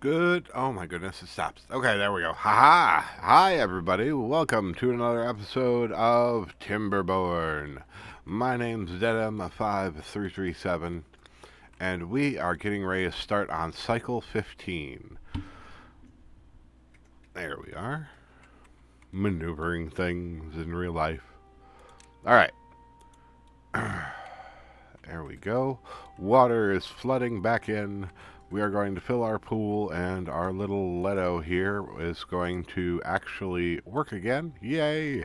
Good. Oh my goodness, it stops. Okay, there we go. Haha. Hi, everybody. Welcome to another episode of Timberborn. My name's Dedham5337, and we are getting ready to start on cycle 15. There we are. Maneuvering things in real life. Alright. There we go. Water is flooding back in. We are going to fill our pool, and our little Leto here is going to actually work again. Yay!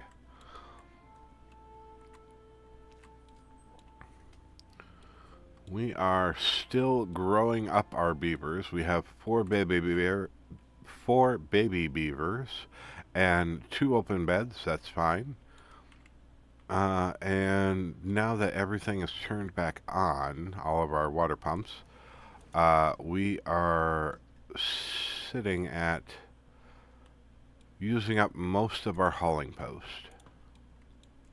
We are still growing up our beavers. We have four baby beavers and two open beds. That's fine. And now that everything is turned back on, all of our water pumps, we are sitting at using up most of our hauling post.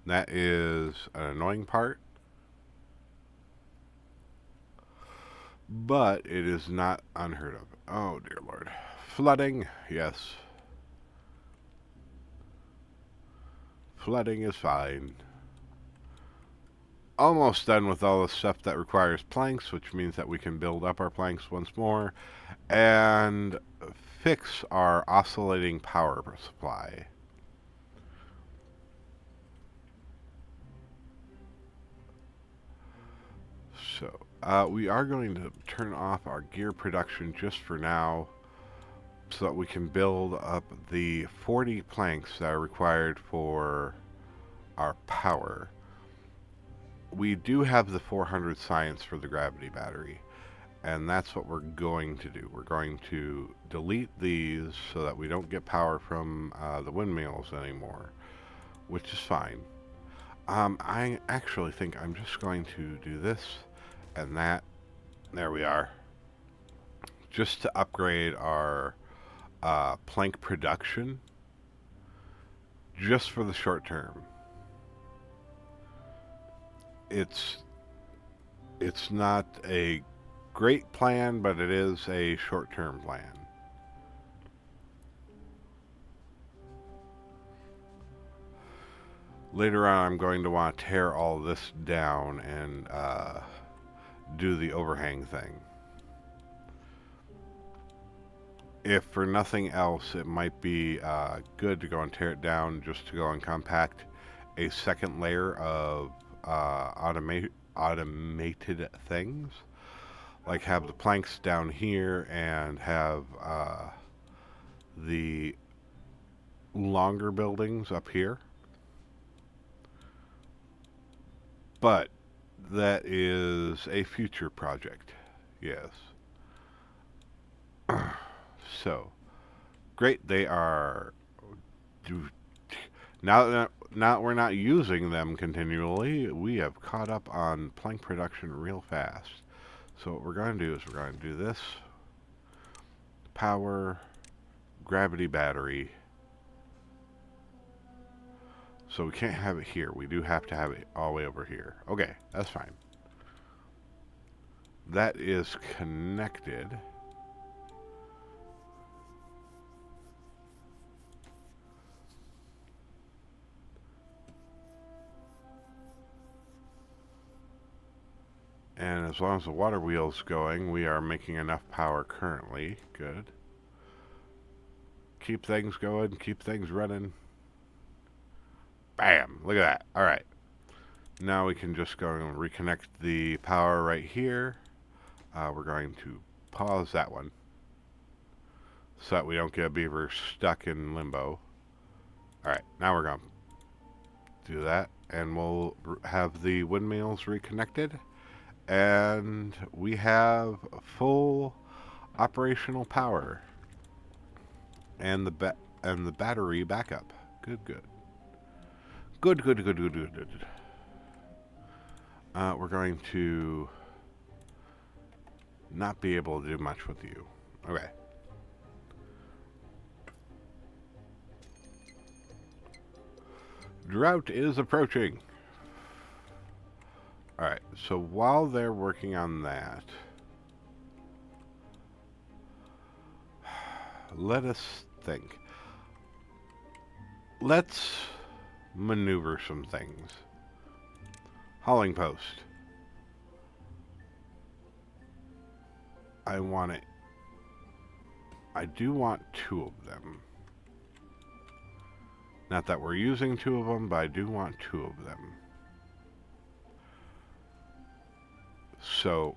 That is an annoying part, but it is not unheard of. Oh, dear Lord. Flooding, yes. Flooding is fine. Almost done with all the stuff that requires planks, which means that we can build up our planks once more and fix our oscillating power supply. So, we are going to turn off our gear production just for now so that we can build up the 40 planks that are required for our power. We do have the 400 science for the gravity battery, and that's what we're going to do. We're going to delete these so that we don't get power from the windmills anymore, which is fine. I actually think I'm just going to do this and that. There we are. Just to upgrade our plank production, just for the short term. It's not a great plan, but it is a short-term plan. Later on, I'm going to want to tear all this down and do the overhang thing. If for nothing else, it might be good to go and tear it down just to go and compact a second layer of automated things. Like have the planks down here and have the longer buildings up here. But that is a future project, yes. So, great, they are... Now that we're not using them continually, we have caught up on plank production real fast. So what we're going to do is we're going to do this. Power, gravity battery. So we can't have it here. We do have to have it all the way over here. Okay, that's fine. That is connected. And as long as the water wheel's going, we are making enough power currently. Good. Keep things going, keep things running. Bam! Look at that. Alright. Now we can just go and reconnect the power right here. We're going to pause that one so that we don't get a beaver stuck in limbo. Alright, now we're going to do that, and we'll have the windmills reconnected, and we have full operational power and the battery backup. Good. We're going to not be able to do much with you. Okay. Drought is approaching. Alright, so while they're working on that, let us think. Let's maneuver some things. Hauling post. I want it. I do want 2 of them. Not that we're using 2 of them, but I do want 2 of them. So,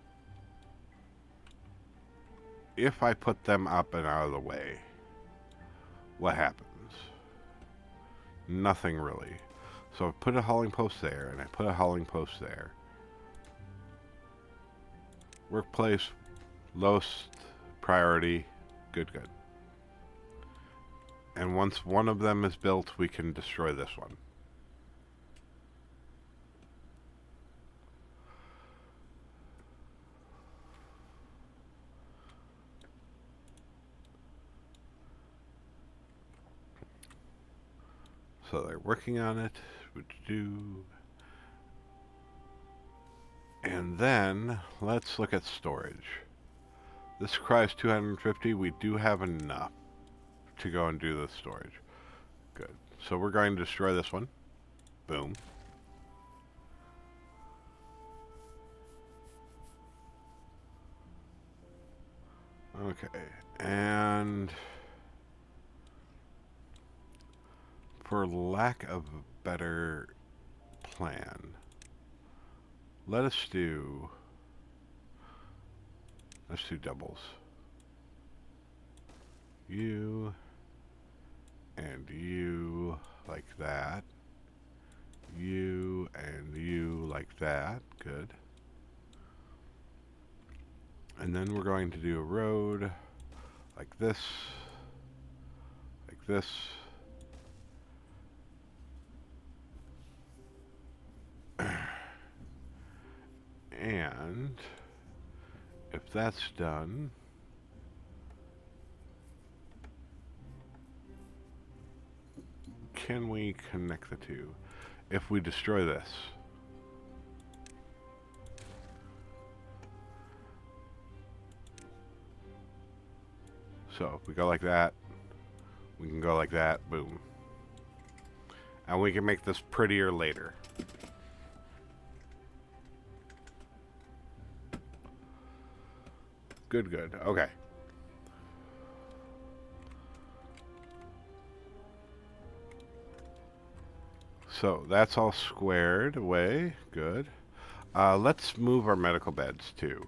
if I put them up and out of the way, what happens? Nothing really. So I put a hauling post there, and I put a hauling post there. Workplace, lowest priority, good. And once one of them is built, we can destroy this one. So they're working on it, which do. And then let's look at storage. This requires 250. We do have enough to go and do the storage. Good. So we're going to destroy this one. Boom. Okay. And for lack of a better plan, let's do doubles. You and you like that. You and you like that. Good. And then we're going to do a road like this, like this. And if that's done, can we connect the two? If we destroy this, so if we go like that, we can go like that, boom. And we can make this prettier later. Good. Okay. So that's all squared away. Good. Let's move our medical beds too.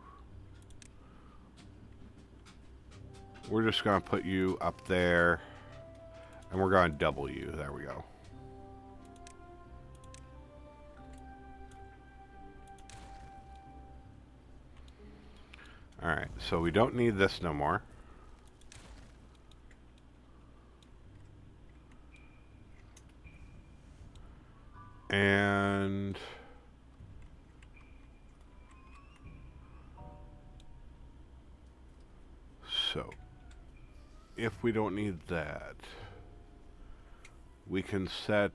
We're just going to put you up there. And we're going to double you. There we go. Alright, so we don't need this no more. And so if we don't need that, we can set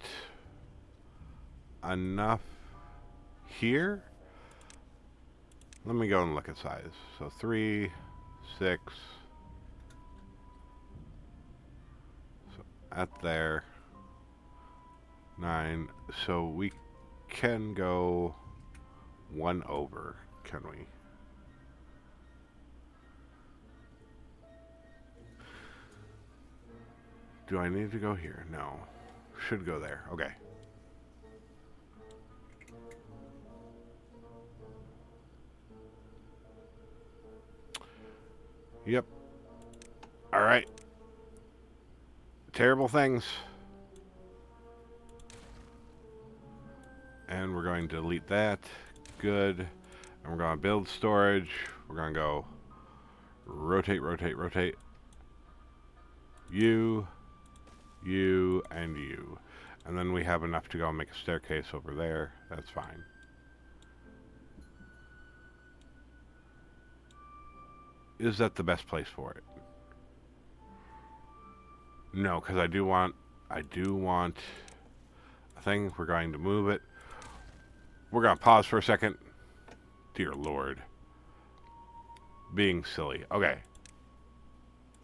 enough here. Let me go and look at size. So 3, 6. So at there. 9. So we can go 1 over, can we? Do I need to go here? No. Should go there. Okay. Yep. All right. Terrible things. And we're going to delete that. Good. And we're going to build storage. We're going to go rotate. You, and you. And then we have enough to go and make a staircase over there. That's fine. Is that the best place for it? No, because I do want a thing. We're going to move it. We're going to pause for a second. Dear Lord. Being silly. Okay.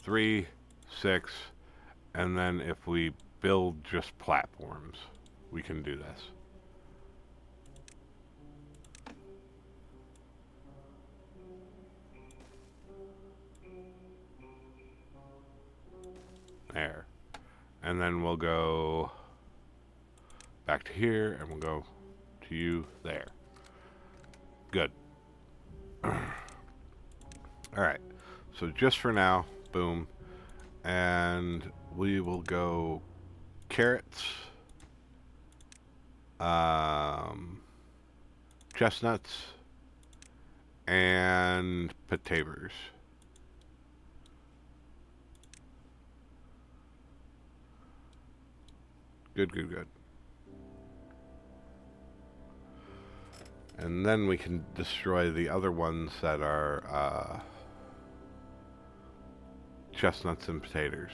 3, 6, and then if we build just platforms, we can do this. There. And then we'll go back to here, and we'll go to you there. Good. Alright. So just for now, boom. And we will go carrots, chestnuts, and potatoes. Good, good, good. And then we can destroy the other ones that are chestnuts and potatoes.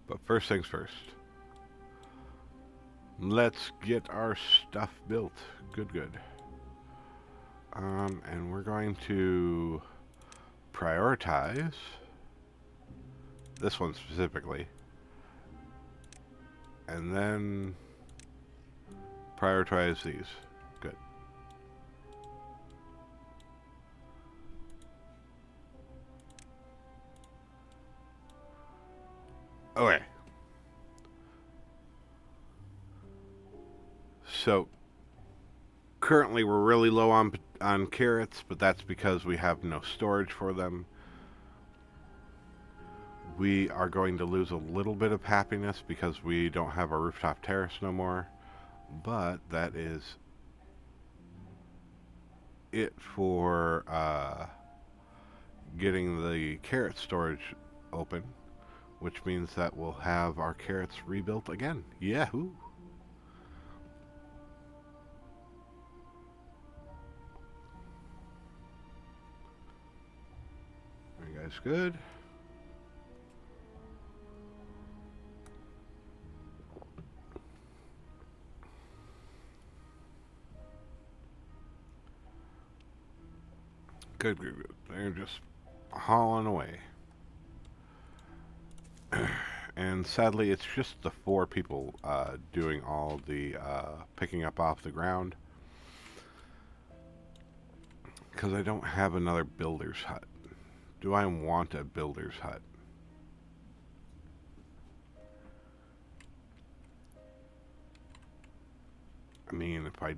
But first things first. Let's get our stuff built. Good, good. And we're going to prioritize this one specifically. And then prioritize these. Good. Okay. So currently we're really low on carrots, but that's because we have no storage for them. We are going to lose a little bit of happiness because we don't have a rooftop terrace no more, but that is it for getting the carrot storage open, which means that we'll have our carrots rebuilt again. Yahoo! Are you guys good? Good, good, good. They're just hauling away. And sadly, it's just the 4 people doing all the picking up off the ground. Because I don't have another builder's hut. Do I want a builder's hut? I mean, if I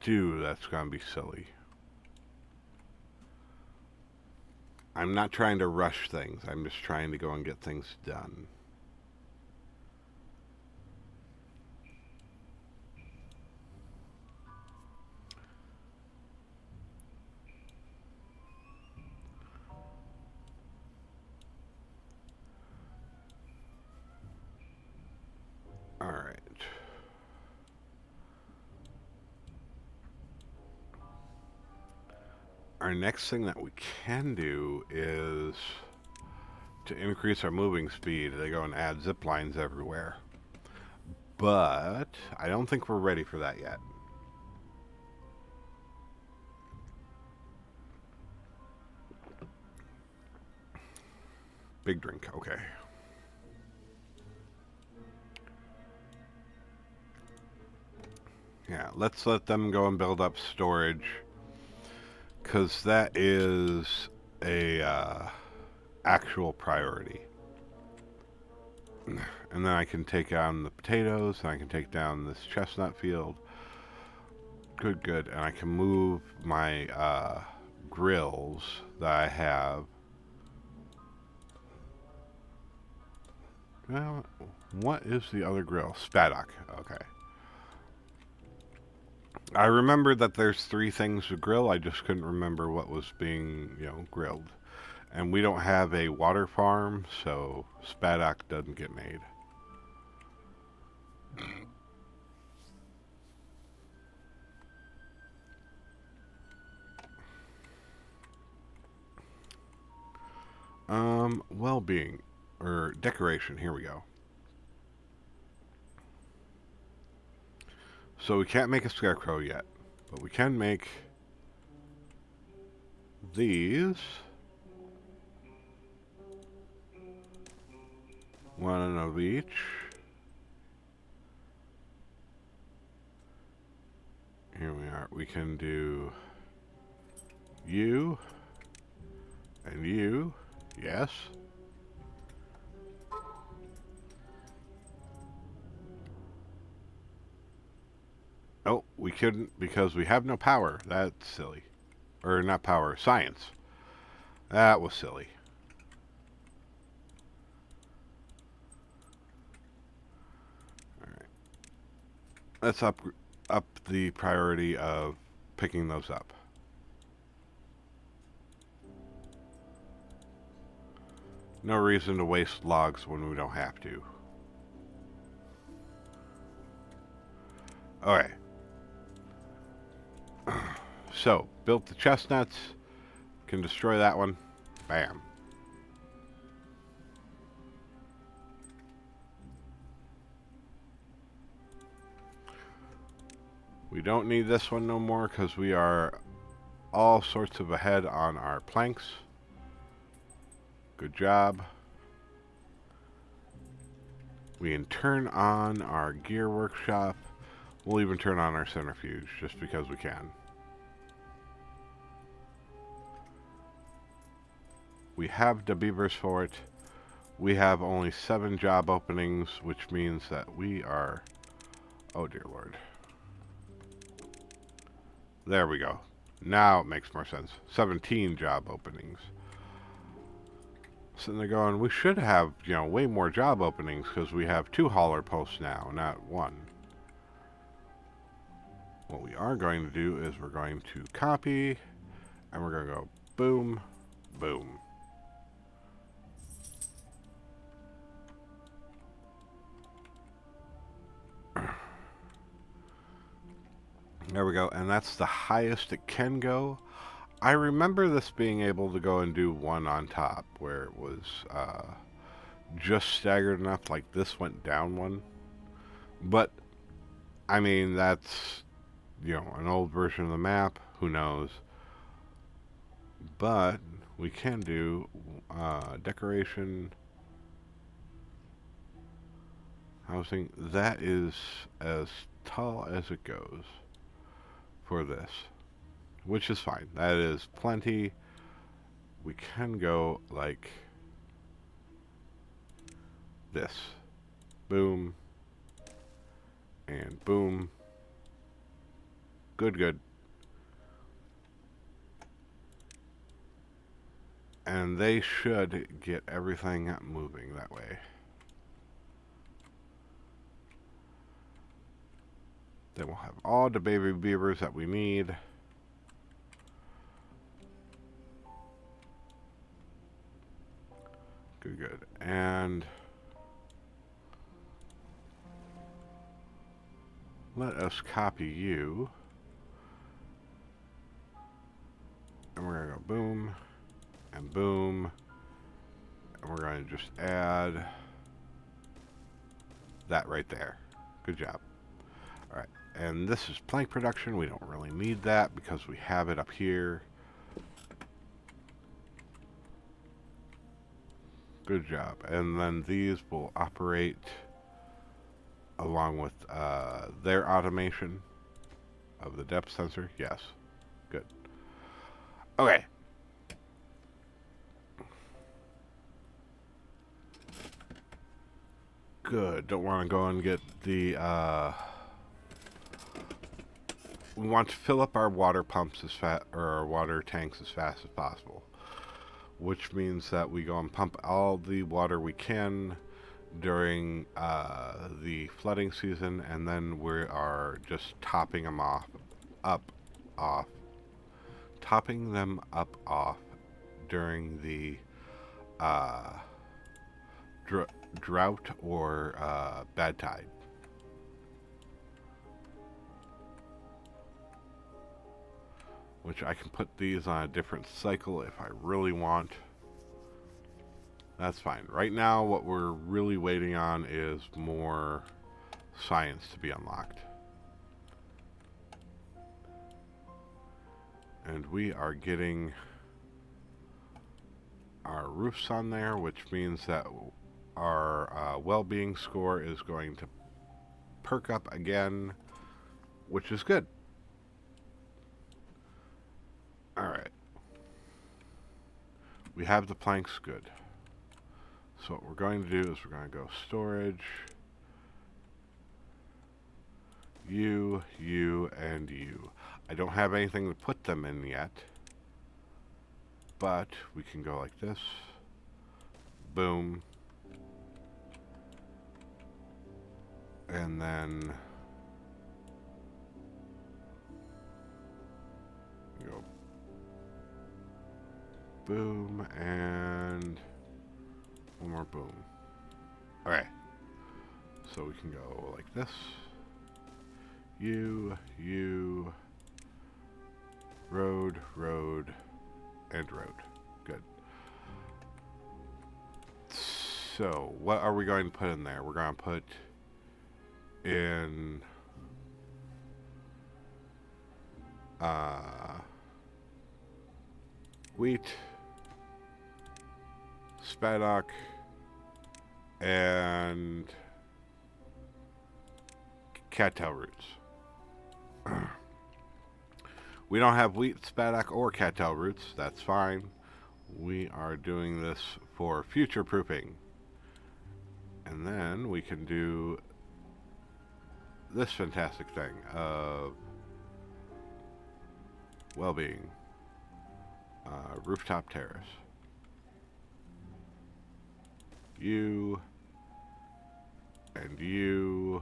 do, that's going to be silly. I'm not trying to rush things. I'm just trying to go and get things done. All right. Our next thing that we can do is to increase our moving speed. They go and add zip lines everywhere. But I don't think we're ready for that yet. Big drink, okay. Yeah, let's let them go and build up storage, because that is a actual priority. And then I can take down the potatoes, and I can take down this chestnut field. Good, good. And I can move my grills that I have. Well, what is the other grill? Spaddock. Okay. I remember that there's 3 things to grill. I just couldn't remember what was being, grilled. And we don't have a water farm, so Spaddock doesn't get made. Well-being, or decoration, here we go. So we can't make a scarecrow yet, but we can make these. One of each. Here we are. We can do you and you. Yes. Oh, we couldn't because we have no power. That's silly. Or not power, science. That was silly. Alright. Let's up the priority of picking those up. No reason to waste logs when we don't have to. Okay. So, built the chestnuts. Can destroy that one. Bam. We don't need this one no more because we are all sorts of ahead on our planks. Good job. We can turn on our gear workshop. We'll even turn on our centrifuge just because we can. We have the beavers for it. We have only 7 job openings, which means that we are... Oh dear Lord. There we go. Now it makes more sense. 17 job openings. Sitting there going, we should have, you know, way more job openings because we have 2 hauler posts now, not 1. What we are going to do is we're going to copy, and we're going to go boom, boom. There we go, and that's the highest it can go. I remember this being able to go and do 1 on top, where it was just staggered enough, like this went down 1. But, I mean, that's, you know, an old version of the map, who knows. But, we can do decoration, housing. That is as tall as it goes for this, which is fine. That is plenty. We can go like this. Boom. And boom. Good, good. And they should get everything moving that way. Then we'll have all the baby beavers that we need. Good, good. And let us copy you. And we're going to go boom and boom. And we're going to just add that right there. Good job. All right. And this is plank production. We don't really need that because we have it up here. Good job. And then these will operate along with their automation of the depth sensor. Yes. Good. Okay. Good. Don't want to go and get the... we want to fill up our water pumps as fast, or our water tanks as fast as possible, which means that we go and pump all the water we can during the flooding season, and then we are just topping them off, topping them off during the drought or bad tide. Which I can put these on a different cycle if I really want. That's fine. Right now, what we're really waiting on is more science to be unlocked. And we are getting our roofs on there, which means that our well-being score is going to perk up again, which is good. Alright. We have the planks good. So what we're going to do is we're going to go storage, you, and you. I don't have anything to put them in yet, but we can go like this. Boom. And then go boom and one more boom. Alright. So we can go like this. You, road, and road. Good. So, what are we going to put in there? We're going to put in wheat, spaddock, and cattail roots. We don't have wheat, spaddock, or cattail roots. That's fine. We are doing this for future proofing. And then we can do this fantastic thing of well-being. Rooftop terrace. You and you.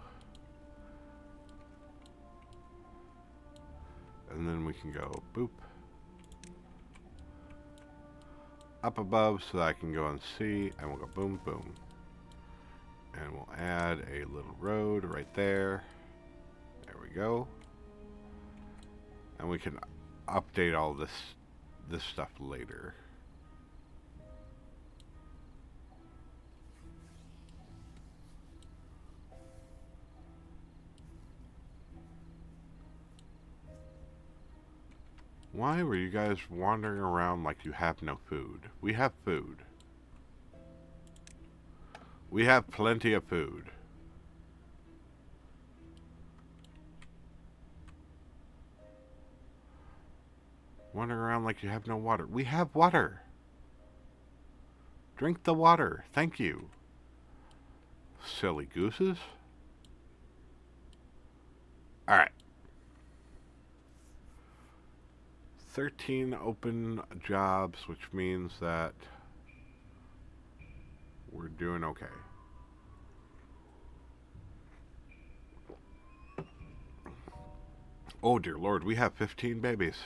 And then we can go boop up above so that I can go and see, and we'll go boom boom, and we'll add a little road right there. There we go. And we can update all this stuff later. Why were you guys wandering around like you have no food? We have food. We have plenty of food. Wandering around like you have no water. We have water. Drink the water. Thank you. Silly gooses. Alright. 13 open jobs, which means that we're doing okay. Oh dear Lord, we have 15 babies.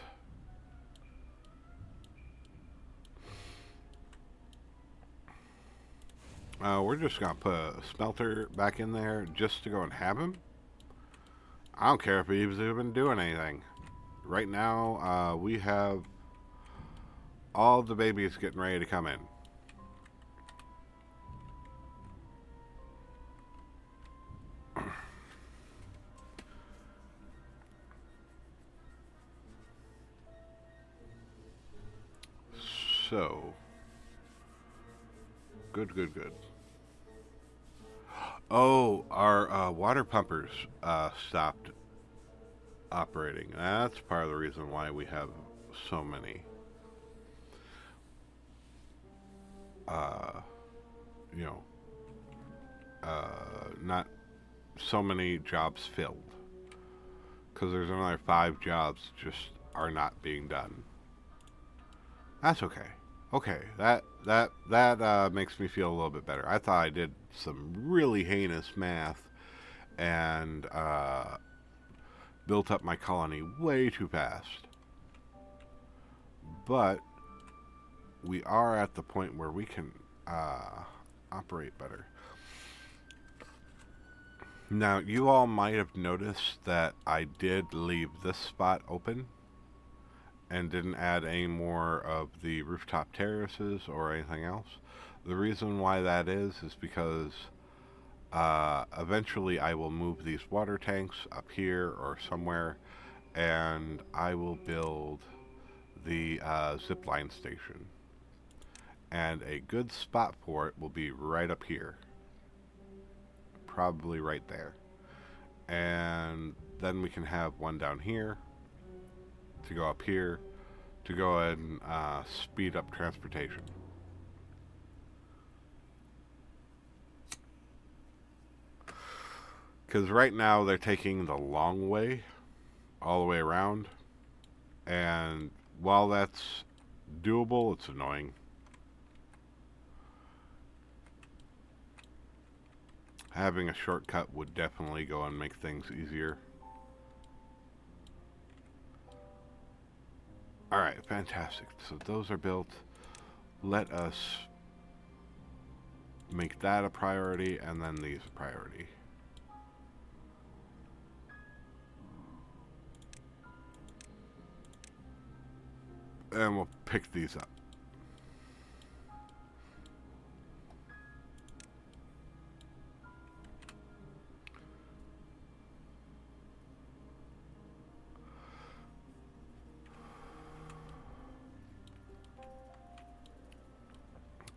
We're just gonna put a smelter back in there just to go and have him. I don't care if he's even doing anything. Right now, we have all the babies getting ready to come in. So, good. Oh, our water pumpers stopped operating. That's part of the reason why we have so many. Not so many jobs filled. Because there's another 5 jobs just are not being done. That's okay. Okay, that makes me feel a little bit better. I thought I did some really heinous math and built up my colony way too fast. But we are at the point where we can operate better. Now, you all might have noticed that I did leave this spot open and didn't add any more of the rooftop terraces or anything else. The reason why that is because eventually I will move these water tanks up here or somewhere, and I will build the zip line station. And a good spot for it will be right up here. Probably right there. And then we can have one down here to go up here to go ahead and speed up transportation. Because right now they're taking the long way all the way around. And while that's doable, it's annoying. Having a shortcut would definitely go and make things easier. Alright, fantastic. So those are built. Let us make that a priority, and then these a priority. And we'll pick these up.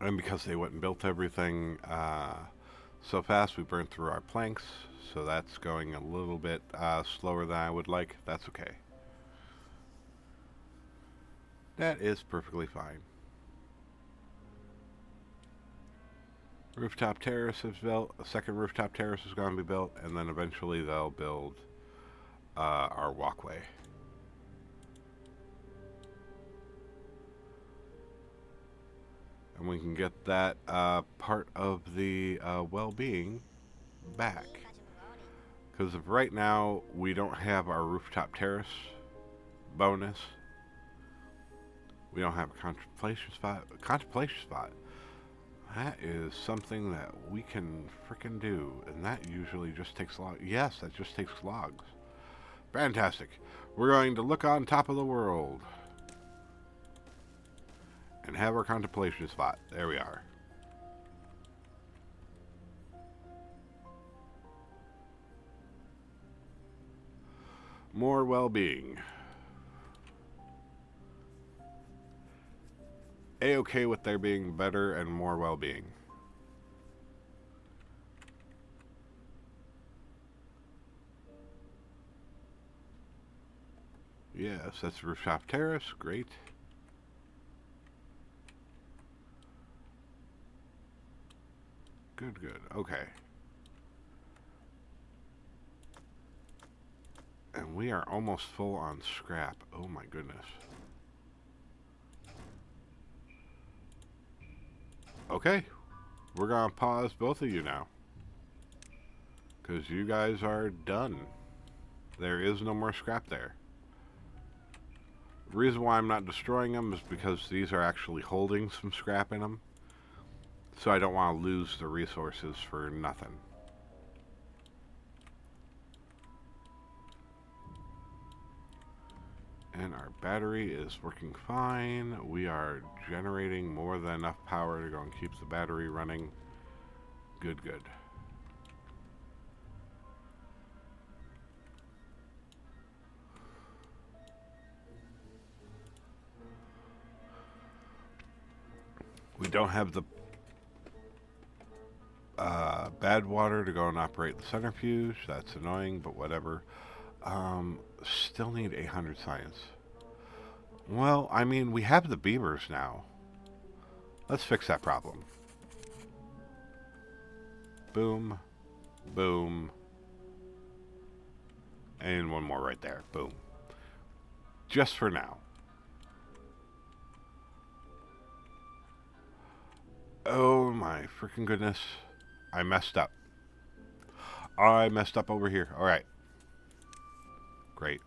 And because they went and built everything so fast, we burned through our planks. So that's going a little bit slower than I would like. That's okay. That is perfectly fine. Rooftop terrace is built. A second rooftop terrace is going to be built. And then eventually they'll build our walkway. And we can get that part of the well-being back. Because of right now, we don't have our rooftop terrace bonus. We don't have a contemplation spot. That is something that we can frickin' do. And that usually just takes logs. Yes, that just takes logs. Fantastic. We're going to look on top of the world. And have our contemplation spot. There we are. More well-being. A-okay with there being better and more well-being. Yes, that's rooftop terrace. Great. Good, good. Okay. And we are almost full on scrap. Oh my goodness. Okay. We're going to pause both of you now. Because you guys are done. There is no more scrap there. The reason why I'm not destroying them is because these are actually holding some scrap in them. So I don't want to lose the resources for nothing. And our battery is working fine. We are generating more than enough power to go and keep the battery running. Good, good. We don't have the bad water to go and operate the centrifuge. That's annoying, but whatever. Still need 800 science. Well, I mean, we have the beavers now. Let's fix that problem. Boom. Boom. And one more right there. Boom. Just for now. Oh my freaking goodness. I messed up. I messed up over here. Alright. Great.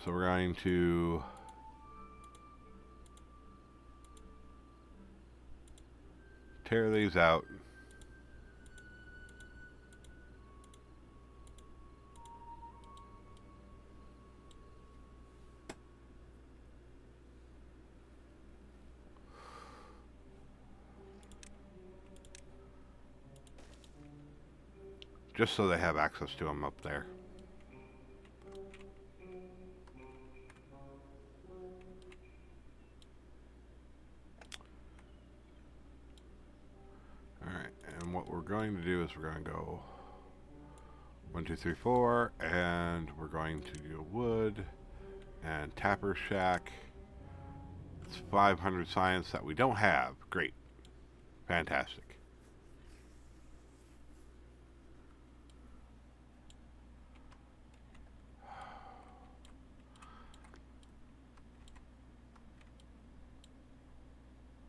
So we're going to tear these out. Just so they have access to them up there. what we're going to do is we're going to go 1, 2, 3, 4, and we're going to do wood and tapper shack. It's 500 science that we don't have. Great. Fantastic.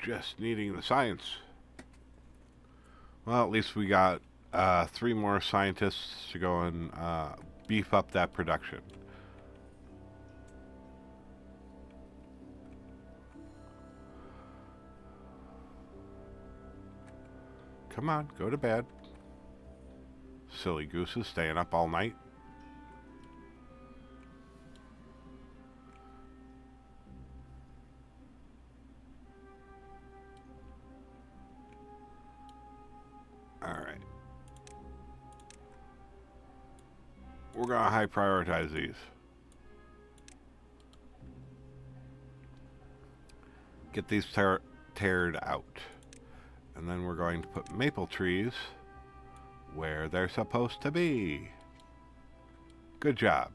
Just needing the science. Well, at least we got 3 more scientists to go and beef up that production. Come on, go to bed. Silly gooses staying up all night. Alright. We're going to high prioritize these. Get these teared out. And then we're going to put maple trees where they're supposed to be. Good job.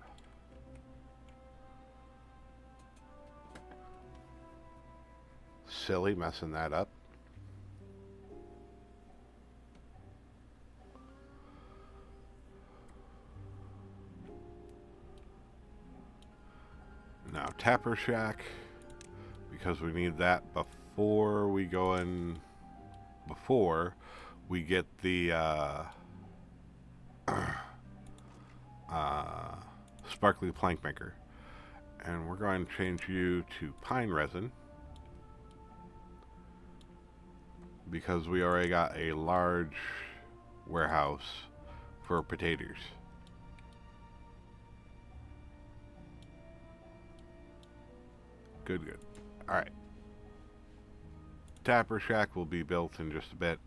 Silly messing that up. Now tapper shack, because we need that before we go in, before we get the sparkly plank maker. And we're going to change you to pine resin, because we already got a large warehouse for potatoes. Good, good. Alright. Tapper shack will be built in just a bit.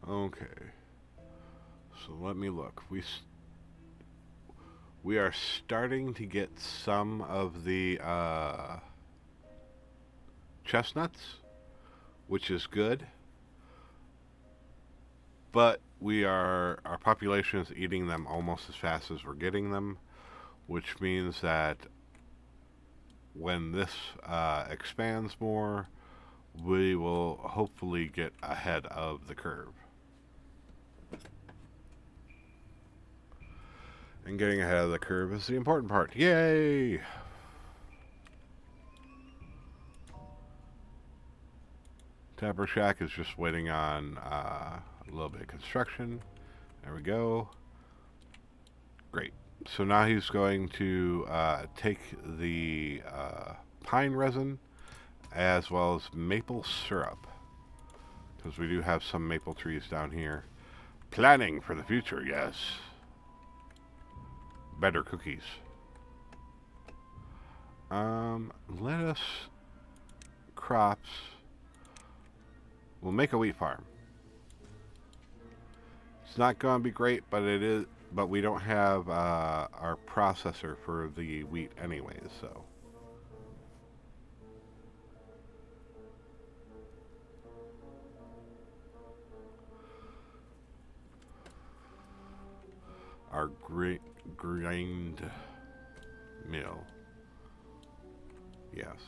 Okay. So let me look. We are starting to get some of the chestnuts, which is good. But our population is eating them almost as fast as we're getting them, which means that when this expands more, we will hopefully get ahead of the curve. And getting ahead of the curve is the important part. Yay! Tapper shack is just waiting on a little bit of construction. There we go. Great. So now he's going to take the pine resin as well as maple syrup, because we do have some maple trees down here. Planning for the future, yes. Better cookies. Lettuce, crops. We'll make a wheat farm. It's not going to be great, but it is. But we don't have our processor for the wheat anyways, so. Our grind mill. Yes.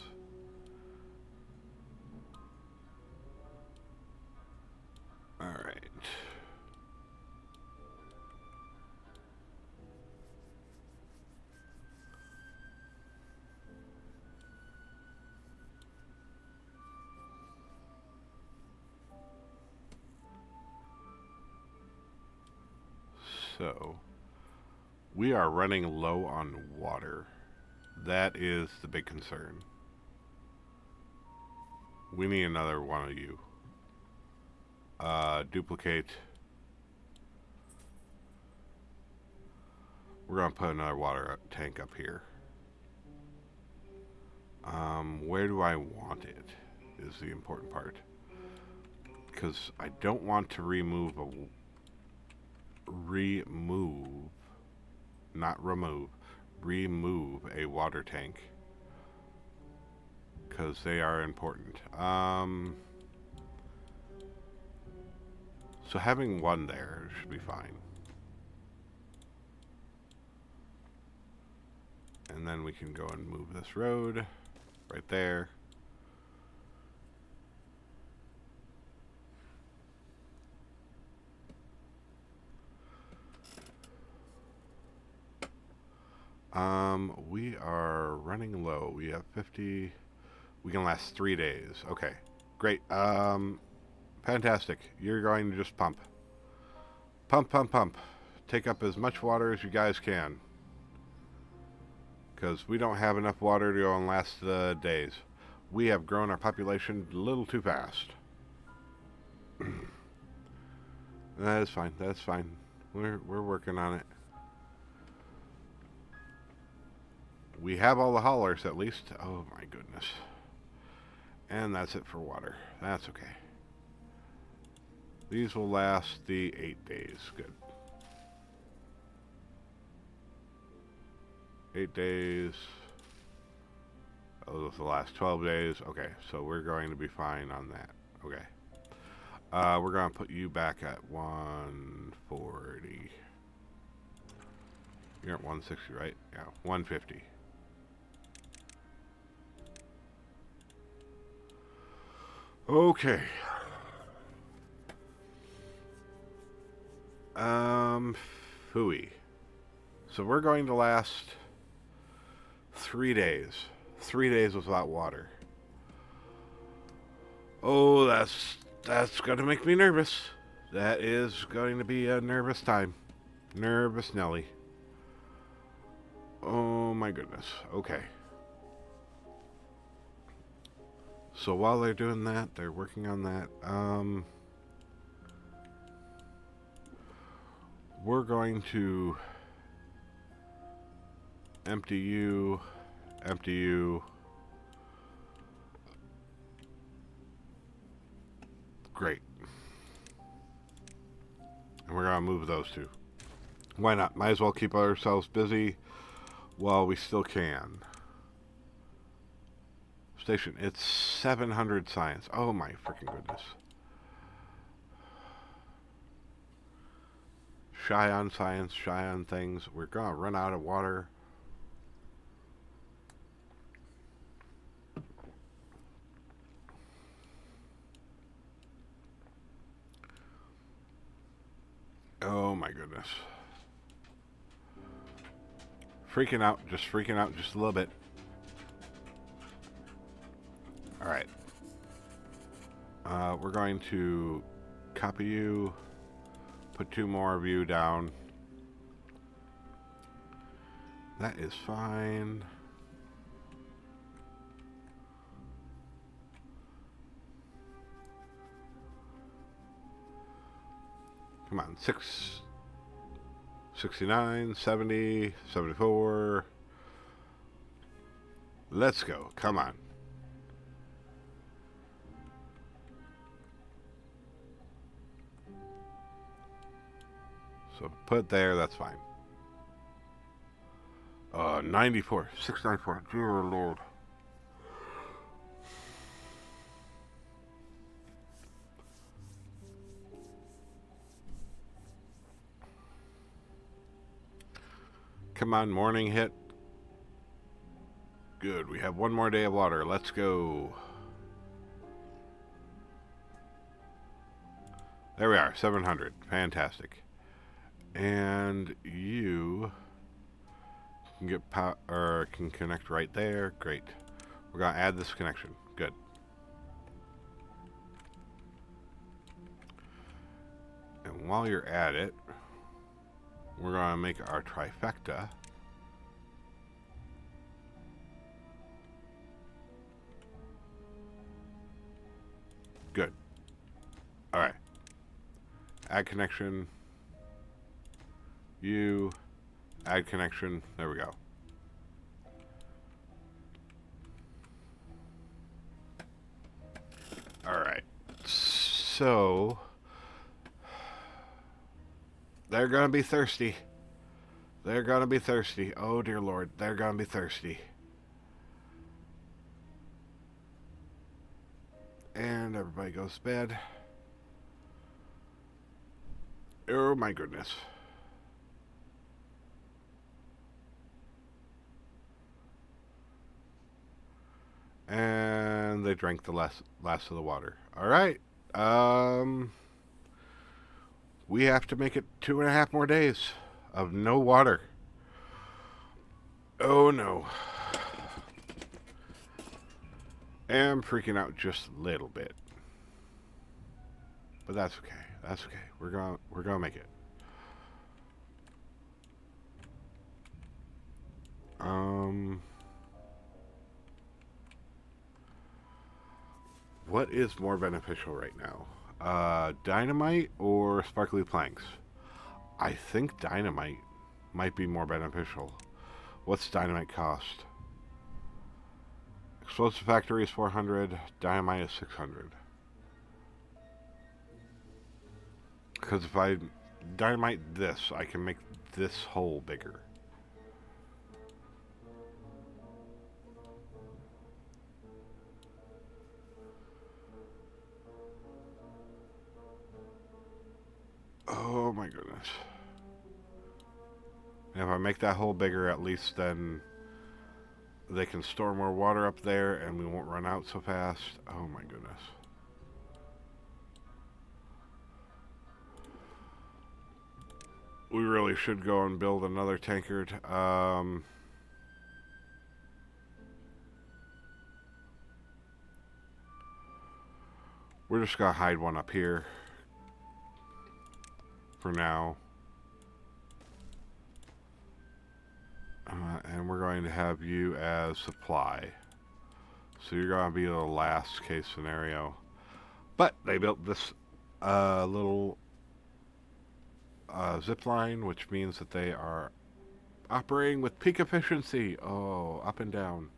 All right. So, we are running low on water. That is the big concern. We need another one of you. Duplicate. We're going to put another water tank up here. Where do I want it is the important part. because I don't want to remove a water tank, because they are important. So having one there should be fine. And then we can go and move this road right there. We are running low. We have 50. We can last 3 days. Okay, great. Fantastic. You're going to just pump. Pump, pump, pump. Take up as much water as you guys can, because we don't have enough water to go and last the days. We have grown our population a little too fast. That is fine. That's fine. We're working on it. We have all the haulers at least. Oh my goodness. And that's it for water. That's okay. These will last the 8 days. Good. 8 days. Oh, those are the last 12 days. Okay, so we're going to be fine on that. Okay. We're going to put you back at 140. You're at 160, right? Yeah, 150. Okay. Phooey. So we're going to last 3 days. 3 days without water. Oh, that's going to make me nervous. That is going to be a nervous time. Nervous Nelly. Oh my goodness. Okay. So while they're doing that, they're working on that. We're going to empty you. Great. And we're going to move those two. Why not? Might as well keep ourselves busy while we still can. Station. It's 700 science. Oh my freaking goodness. Shy on science, shy on things. We're going to run out of water. Oh my goodness. Freaking out just a little bit. Alright. We're going to copy you, put 2 more of you down. That is fine. Come on, 69, 70, 74. Let's go. Come on. So put there, that's fine. 94, 694. Dear Lord. Come on, morning hit. Good, we have 1 more day of water. Let's go. There we are, 700. Fantastic. And you can get can connect right there. Great. We're gonna add this connection. Good. And while you're at it, we're gonna make our trifecta. Good. All right. Add connection. You add connection. There we go. All right. So they're gonna be thirsty. They're gonna be thirsty. Oh dear Lord, they're gonna be thirsty. And everybody goes to bed. Oh my goodness. And they drank the last of the water. All right. We have to make it 2.5 more days of no water. Oh no. I'm freaking out just a little bit. But that's okay. That's okay. We're gonna make it. What is more beneficial right now? Dynamite or sparkly planks? I think dynamite might be more beneficial. What's dynamite cost? Explosive factory is 400. Dynamite is 600. Because if I dynamite this, I can make this hole bigger. Oh my goodness. And if I make that hole bigger, at least then they can store more water up there and we won't run out so fast. Oh my goodness. We really should go and build another tankard. We're just gonna hide one up here for now. And we're going to have you as supply. So you're going to be the last case scenario. But they built this little zip line, which means that they are operating with peak efficiency. Oh, up and down.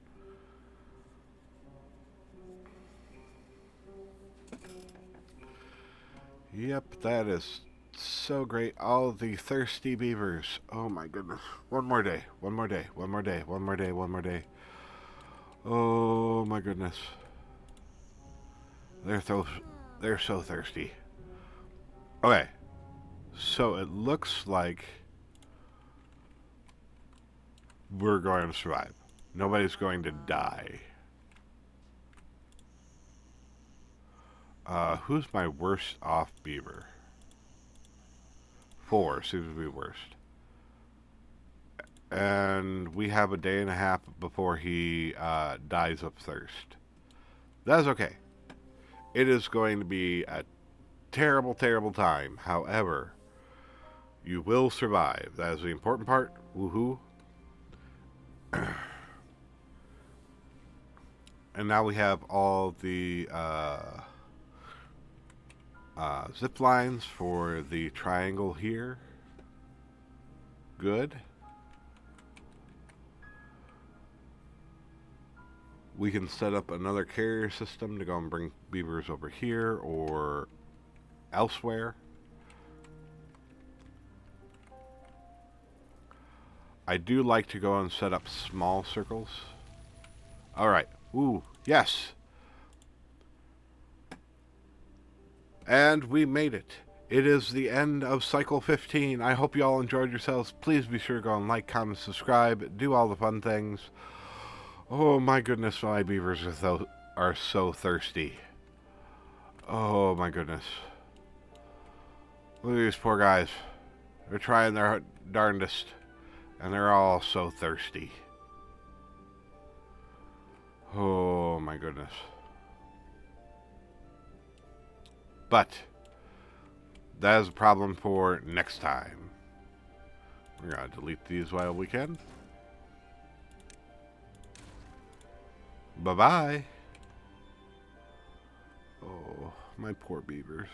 Yep, that is so great. All the thirsty beavers. Oh my goodness. One more day. One more day. One more day. One more day. One more day. Oh my goodness. They're so thirsty. Okay. So it looks like we're going to survive. Nobody's going to die. Who's my worst off beaver? 4 seems to be worst. And we have a day and a half before he dies of thirst. That's okay. It is going to be a terrible, terrible time. However, you will survive. That is the important part. Woohoo. And now we have all the zip lines for the triangle here. Good. We can set up another carrier system to go and bring beavers over here or elsewhere. I do like to go and set up small circles. Alright. Ooh, yes. And we made it. It is the end of cycle 15. I hope you all enjoyed yourselves. Please be sure to go and like, comment, subscribe, do all the fun things. Oh my goodness, my beavers are so thirsty. Oh my goodness. Look at these poor guys. They're trying their darndest. And they're all so thirsty. Oh my goodness. But that is a problem for next time. We're going to delete these while we can. Bye-bye. Oh, my poor beavers.